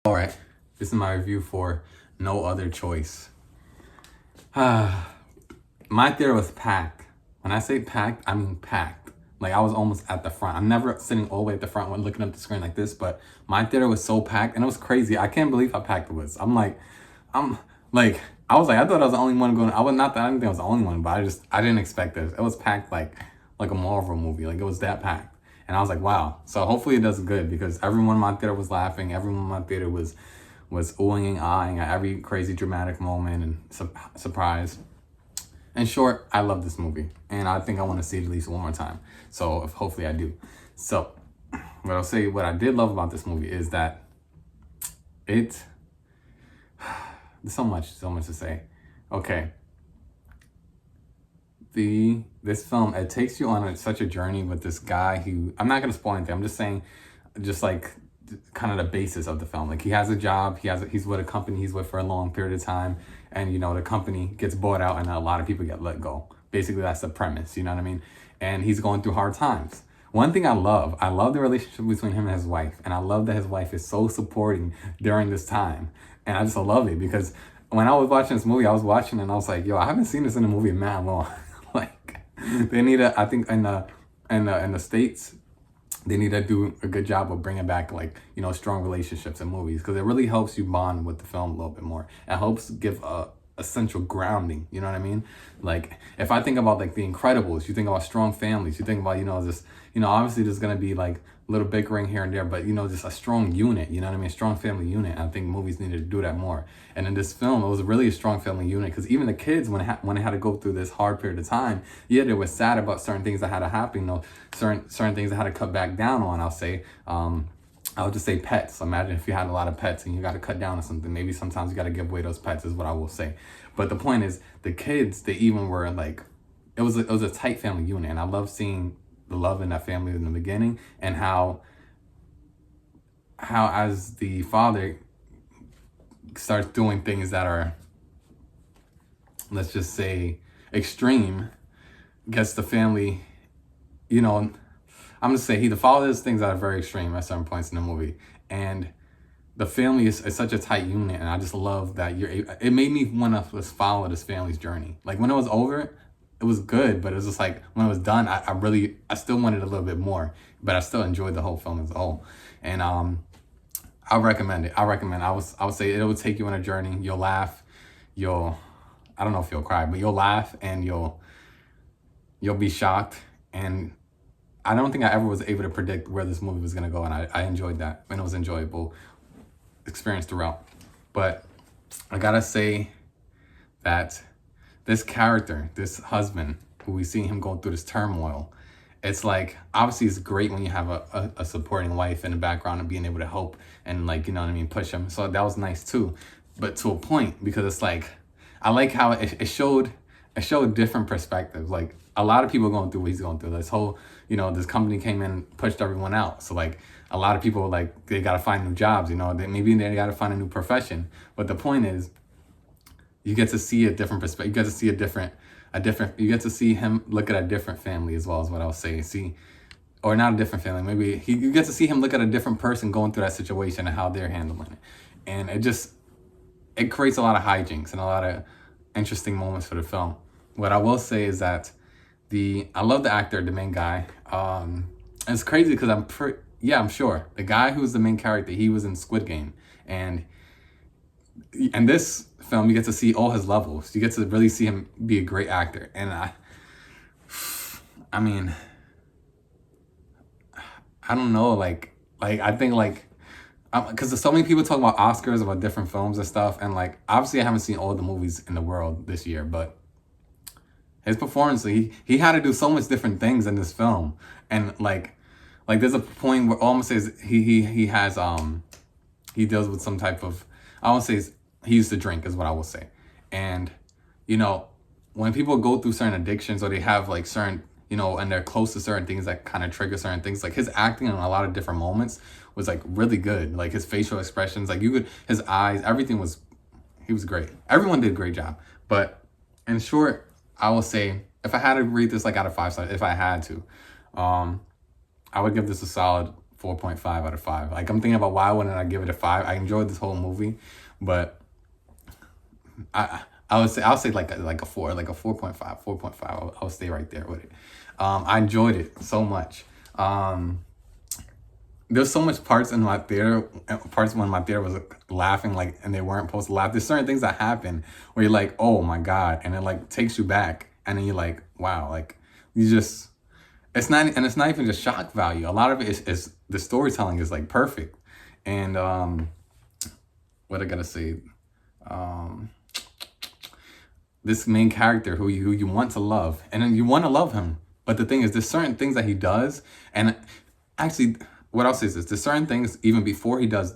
All right, this is my review for No Other Choice. My theater was packed. When I say packed, I mean packed. Like I was almost at the front. I'm never sitting all the way at the front when looking up the screen like this, but my theater was so packed and it was crazy. I can't believe how packed it was. I'm like, I was like, I thought I was the only one going. I was not that I didn't think I was the only one, but I didn't expect this. It was packed like a Marvel movie. Like it was that packed. And I was like, wow. So hopefully it does good because everyone in my theater was laughing. Everyone in my theater was oohing and ahhing at every crazy dramatic moment and surprise. In short, I love this movie, and I think I want to see it at least one more time. So hopefully I do. So what I did love about this movie is that there's so much to say. Okay. This film, it takes you on such a journey with this guy who, I'm not going to spoil anything. I'm just saying, just like kind of the basis of the film. Like he has a job, he's with a company he's with for a long period of time, and the company gets bought out and a lot of people get let go. Basically that's the premise, you know what I mean? And he's going through hard times. One thing I love the relationship between him and his wife, and I love that his wife is so supporting during this time. And I just love it because when I was watching this movie, I was watching and I was like, yo, I haven't seen this in a movie in that long. Like they need I think in the States, they need to do a good job of bringing back strong relationships in movies because it really helps you bond with the film a little bit more. It helps give a essential grounding, you know what I mean? Like if I think about like The Incredibles, you think about strong families, you think about obviously there's gonna be like little bickering here and there, but just a strong unit, you know what I mean? A strong family unit. I think movies needed to do that more. And in this film, it was really a strong family unit because even the kids, when they had to go through this hard period of time, yeah, they were sad about certain things that had to happen, certain things that had to cut back down on, I'll say. I'll just say pets. Imagine if you had a lot of pets and you got to cut down on something. Maybe sometimes you got to give away those pets is what I will say. But the point is, the kids, they even were like, it was a tight family unit. And I love seeing the love in that family in the beginning and how as the father starts doing things that are, let's just say, extreme, gets the family, I'm gonna say the father does things that are very extreme at certain points in the movie, and the family is such a tight unit, and I just love that it made me want to just follow this family's journey. Like when it was over, it was good, but it was just like when it was done, I still wanted a little bit more, but I still enjoyed the whole film as a whole. And I recommend it. I would say it will take you on a journey. You'll laugh, I don't know if you'll cry, but you'll laugh and you'll be shocked. And I don't think I ever was able to predict where this movie was gonna go, and I enjoyed that, and it was enjoyable experience throughout. But I gotta say that this character, this husband, who we see him going through this turmoil, it's like, obviously it's great when you have a supporting wife in the background and being able to help and push him. So that was nice too, but to a point, because it's like, I like how it showed different perspectives. Like a lot of people going through what he's going through. This whole, this company came in and pushed everyone out. So like a lot of people, like they got to find new jobs, maybe they got to find a new profession. But the point is, you get to see a different perspective. You get to see you get to see him look at a different family as well, is what I'll say. Or not a different family. Maybe you get to see him look at a different person going through that situation and how they're handling it. And it creates a lot of hijinks and a lot of interesting moments for the film. What I will say is that I love the actor, the main guy. And it's crazy because I'm sure the guy who's the main character, he was in Squid Game, and in this film you get to see all his levels. You get to really see him be a great actor. And I mean, I don't know, like I think because there's so many people talking about Oscars, about different films and stuff, and like obviously I haven't seen all the movies in the world this year, but his performance, he had to do so much different things in this film. And like there's a point where almost says he has he deals with some type of, I won't say he used to drink is what I will say. And when people go through certain addictions, or they have like certain, and they're close to certain things that kind of trigger certain things, like his acting in a lot of different moments was like really good. Like his facial expressions, like his eyes, everything he was great. Everyone did a great job. But in short, I will say, if I had to rate this like out of 5 stars, if I had to, I would give this a solid 4.5 out of 5. Like, I'm thinking about why wouldn't I give it a 5. I enjoyed this whole movie, but I'll say like a 4, like a 4.5, 4.5. I'll stay right there with it. I enjoyed it so much. There's so much parts in my theater, parts when my theater was laughing, like, and they weren't supposed to laugh. There's certain things that happen where you're like, oh my God. And it like takes you back. And then you're like, wow, like you just, it's not even just shock value. A lot of it is the storytelling is like perfect. And, what I gotta say, this main character who you want to love, and then you want to love him. But the thing is, there's certain things that he does, and actually, what I'll say is this: there's certain things even before he does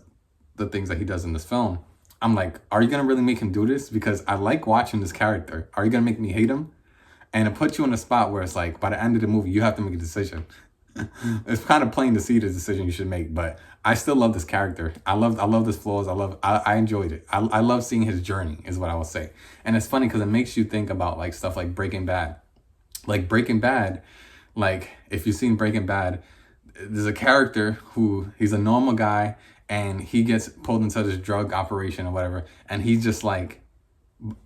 the things that he does in this film. I'm like, are you gonna really make him do this? Because I like watching this character. Are you gonna make me hate him? And it puts you in a spot where it's like, by the end of the movie, you have to make a decision. It's kind of plain to see the decision you should make, but I still love this character. I love his flaws. I enjoyed it. I love seeing his journey, is what I will say. And it's funny because it makes you think about like stuff like Breaking Bad. Like Breaking Bad, like if you've seen Breaking Bad, there's a character who he's a normal guy and he gets pulled into this drug operation or whatever, and he's just like,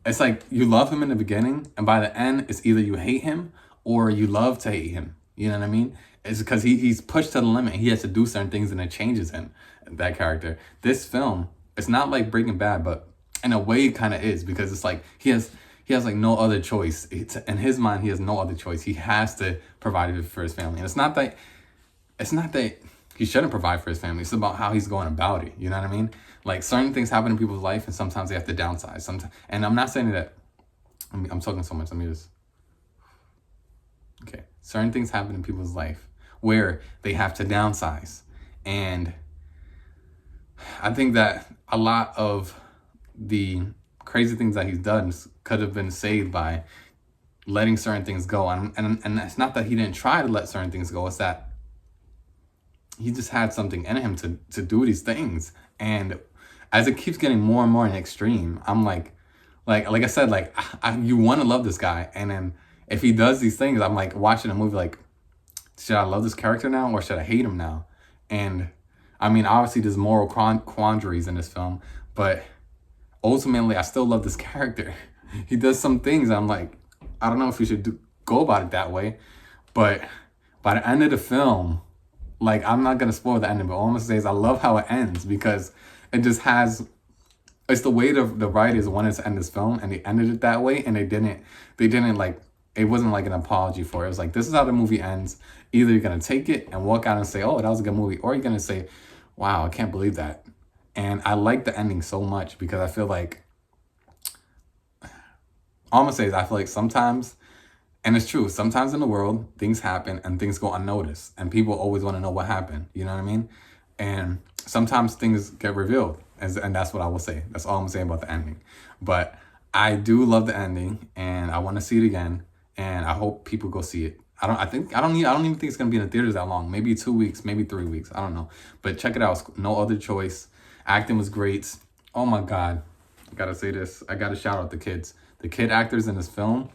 it's like you love him in the beginning, and by the end, it's either you hate him or you love to hate him. You know what I mean? It's because he's pushed to the limit. He has to do certain things, and it changes him, that character. This film, it's not like Breaking Bad, but in a way it kind of is, because it's like he has like no other choice. In his mind, he has no other choice. He has to provide for his family. And it's not that he shouldn't provide for his family. It's about how he's going about it. You know what I mean? Like certain things happen in people's life, and sometimes they have to downsize. Sometimes, and I'm not saying that. I'm talking so much. Let me just. Okay. Certain things happen in people's life where they have to downsize, and I think that a lot of the crazy things that he's done could have been saved by letting certain things go. And it's not that he didn't try to let certain things go. It's that he just had something in him to do these things. And as it keeps getting more and more extreme, I'm like I said, like you want to love this guy. And then if he does these things, I'm like watching a movie like, should I love this character now or should I hate him now? And I mean, obviously there's moral quandaries in this film, but ultimately I still love this character. He does some things I'm like, I don't know if you should go about it that way. But by the end of the film, like, I'm not going to spoil the ending, but all I'm going to say is I love how it ends, because it just has, it's the way the writers wanted to end this film, and they ended it that way, and they didn't like, it wasn't like an apology for it. It was like, this is how the movie ends. Either you're going to take it and walk out and say, oh, that was a good movie, or you're going to say, wow, I can't believe that. And I like the ending so much, because I feel like, all I'm going to say is I feel like sometimes, and it's true, sometimes in the world, things happen and things go unnoticed, and people always want to know what happened. You know what I mean? And sometimes things get revealed, and that's what I will say. That's all I'm saying about the ending. But I do love the ending, and I want to see it again, and I hope people go see it. I don't even think it's gonna be in the theaters that long. Maybe 2 weeks, maybe 3 weeks. I don't know. But check it out. It's No Other Choice. Acting was great. Oh my God. I gotta say this. I gotta shout out the kids. The kid actors in this film,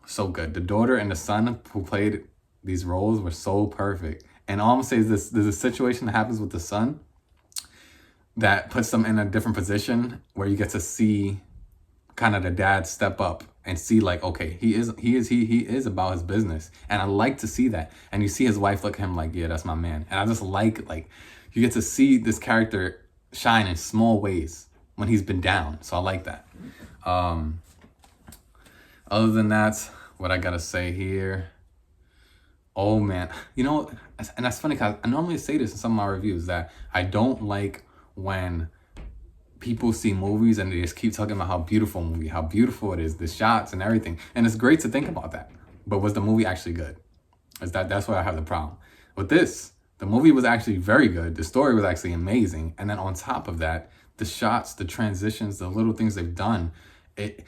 so good. The daughter and the son who played these roles were so perfect. And all I'm gonna say is this: there's a situation that happens with the son that puts them in a different position where you get to see kind of the dad step up and see, like, okay, he is about his business. And I like to see that. And you see his wife look at him like, yeah, that's my man. And I just like you get to see this character shine in small ways when he's been down. So I like that. Other than that, what I gotta say here, oh man, you know, and that's funny because I normally say this in some of my reviews, that I don't like when people see movies and they just keep talking about how beautiful it is, the shots and everything. And it's great to think about that. But was the movie actually good? That's where I have the problem. With this, the movie was actually very good. The story was actually amazing. And then on top of that, the shots, the transitions, the little things they've done, it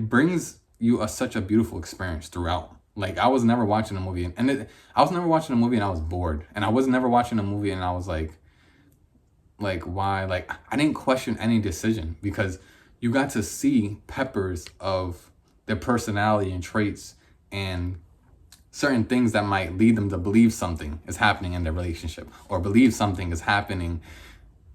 brings you such a beautiful experience throughout. Like, I was never watching a movie and I was never watching a movie and I was bored. And I was never watching a movie and I was like, why? Like, I didn't question any decision, because you got to see peppers of their personality and traits and certain things that might lead them to believe something is happening in their relationship, or believe something is happening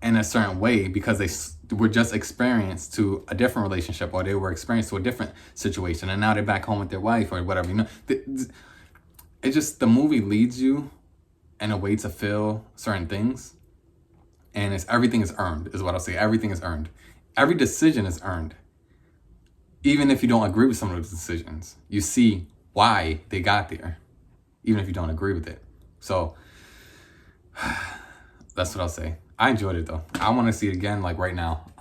in a certain way because they were just experienced to a different relationship, or they were experienced to a different situation, and now they're back home with their wife or whatever. It just, the movie leads you in a way to feel certain things, and everything is earned, is what I'll say. Everything is earned. Every decision is earned. Even if you don't agree with some of those decisions, you see why they got there, even if you don't agree with it. So that's what I'll say. I enjoyed it though. I want to see it again, like right now.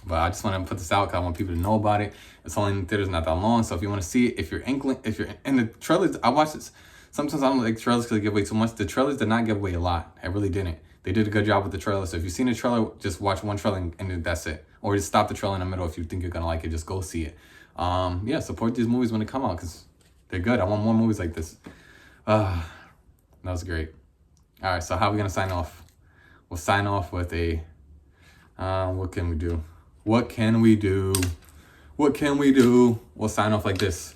But I just want to put this out because I want people to know about it. It's only in theaters not that long, so if you want to see it, if you're in the trailers, I watch this. Sometimes I don't like trailers because they give away too much. The trailers did not give away a lot. I really didn't. They did a good job with the trailer. So if you've seen the trailer, just watch one trailer and that's it. Or just stop the trailer in the middle if you think you're gonna like it. Just go see it. Yeah, support these movies when they come out because they're good. I want more movies like this. That was great. All right, so how are we gonna sign off? We'll sign off with a, what can we do? What can we do? What can we do? We'll sign off like this.